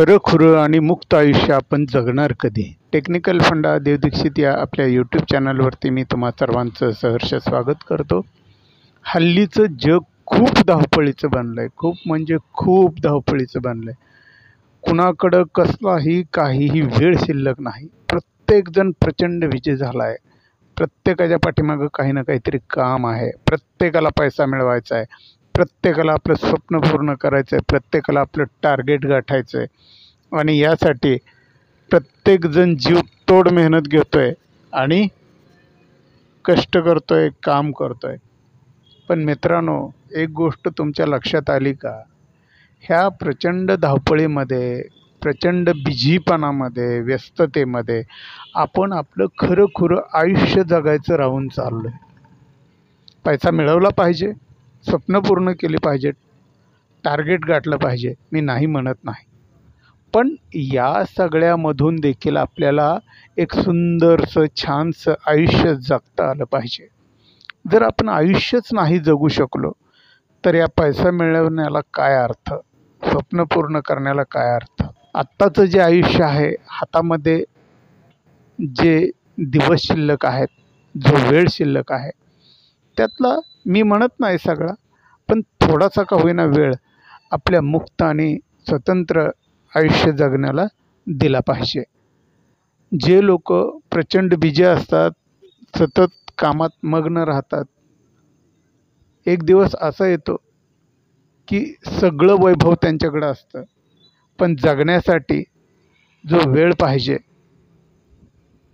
खरं आणि मुक्त आयुष्य आपण जगणार कधी? टेक्निकल फंडा देव दीक्षित या आपल्या यूट्यूब चॅनलवरती मी तुम्हा सर्वांचं सहर्ष स्वागत करतो. हल्लीचं जग खूप धावपळीचं बनलं आहे. खूप म्हणजे खूप धावपळीचं बनलं आहे. कुणाकडं कसलाही काहीही वेळ शिल्लक नाही. प्रत्येकजण प्रचंड बिझी झाला आहे. प्रत्येकाच्या पाठीमागं काही ना काहीतरी काम आहे. प्रत्येकाला पैसा मिळवायचा आहे. प्रत्येकाला आपलं स्वप्न पूर्ण करायचं आहे. प्रत्येकाला आपलं टार्गेट गाठायचं आहे. आणि यासाठी प्रत्येकजण जीवतोड मेहनत घेतोय आणि कष्ट करतोय, काम करतोय. पण मित्रांनो, एक गोष्ट तुमच्या लक्षात आली का? ह्या प्रचंड धावपळीमध्ये, प्रचंड बिझीपणामध्ये, व्यस्ततेमध्ये आपण आपलं खरं आयुष्य जगायचं राहून चाललोय. पैसा मिळवला पाहिजे, स्वप्न पूर्ण केली पाहिजेत, टार्गेट गाठलं पाहिजे, मी नाही म्हणत नाही. पण या सगळ्यामधून देखील आपल्याला एक सुंदरसं छानसं आयुष्य जगता आलं पाहिजे. जर आपण आयुष्यच नाही जगू शकलो तर या पैसा मिळवण्याला काय अर्थ? स्वप्न पूर्ण करण्याला काय अर्थ? आत्ताचं जे आयुष्य आहे, हातामध्ये जे दिवस शिल्लक आहेत, जो वेळ शिल्लक आहे, त्यातला मी म्हणत नाही सगळा, पण थोडासा का होईना वेळ आपल्या मुक्त आणि स्वतंत्र आयुष्य जगण्याला दिला पाहिजे. जे लोक प्रचंड बिझी असतात, सतत कामात मग्न राहतात, एक दिवस असा येतो की सगळं वैभव त्यांच्याकडे असतं, पण जगण्यासाठी जो वेळ पाहिजे,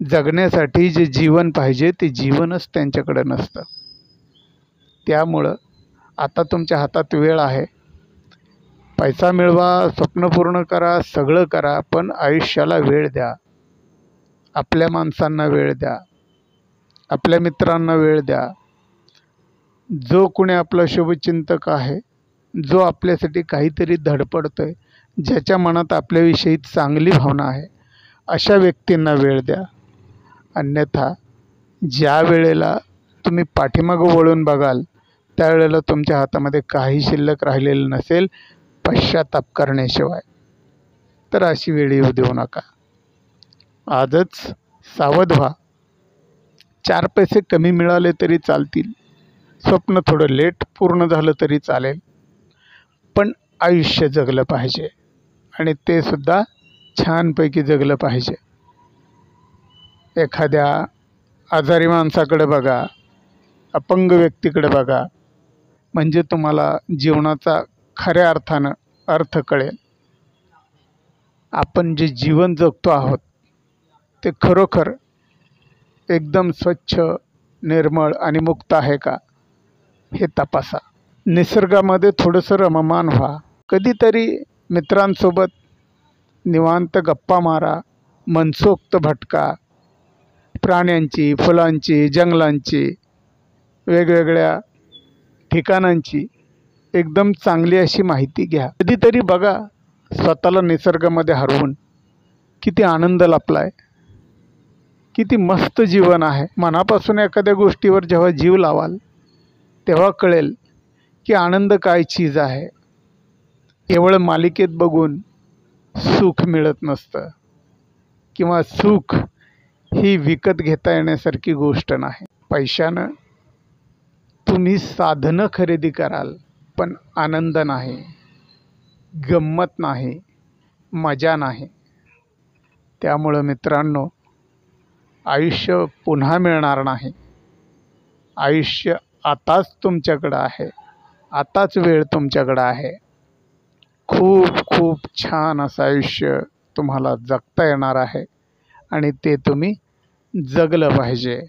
जगण्यासाठी जे जीवन पाहिजे, ते जीवनच त्यांच्याकडे नसतं. त्यामुळं आता तुमच्या हातात वेळ आहे. पैसा मिळवा, स्वप्न पूर्ण करा, सगळं करा, पण आयुष्याला वेळ द्या. आपल्या माणसांना वेळ द्या, आपल्या मित्रांना वेळ द्या. जो कोणी आपला शुभचिंतक आहे, जो आपल्यासाठी काहीतरी धडपडतोय, ज्याच्या मनात आपल्याविषयी चांगली भावना आहे, अशा व्यक्तींना वेळ द्या. अन्यथा ज्या वेळेला तुम्ही पाठीमागं वळून बघाल, त्यावेळेला तुमच्या हातामध्ये काही शिल्लक राहिलेलं नसेल पश्चाताप करण्याशिवाय. तर अशी वेळ येऊ देऊ नका. आजच सावध व्हा. 4 पैसे कमी मिळाले तरी चालतील, स्वप्न थोडं लेट पूर्ण झालं तरी चालेल, पण आयुष्य जगलं पाहिजे आणि ते सुद्धा छानपैकी जगलं पाहिजे. एखाद्या आजारी माणसाकडे बघा, अपंग व्यक्तीकडे बघा, म्हणजे तुम्हाला जीवनाचा खऱ्या अर्थानं अर्थ कळेल. आपण जे जीवन जगतो आहोत ते खरोखर एकदम स्वच्छ, निर्मळ आणि मुक्त आहे का, हे तपासा. निसर्गामध्ये थोडंसं रममाण व्हा. कधीतरी मित्रांसोबत निवांत गप्पा मारा, मनसोक्त भटका. प्राण्यांची, फुलांची, जंगलांची, वेगवेगळ्या ठिकाणांची एकदम चांगली अशी माहिती घ्या. कधीतरी बघा स्वतःला निसर्गामध्ये हरवून किती आनंद लपलाय, किती मस्त जीवन आहे. मनापासून एखाद्या गोष्टीवर जेव्हा जीव लावाल तेव्हा कळेल की आनंद काय चीज आहे. केवळ मालिकेत बघून सुख मिळत नसतं, किंवा सुख ही विकत घेता येण्यासारखी गोष्ट नाही. पैशानं तुम्ही साधनं खरेदी कराल, पण आनंद नाही, गंमत नाही, मजा नाही. त्यामुळं मित्रांनो, आयुष्य पुन्हा मिळणार नाही. आयुष्य आताच तुमच्याकडं आहे, आताच वेळ तुमच्याकडं आहे. खूप छान असं आयुष्य तुम्हाला जगता येणार आहे आणि ते तुम्ही जगलं पाहिजे.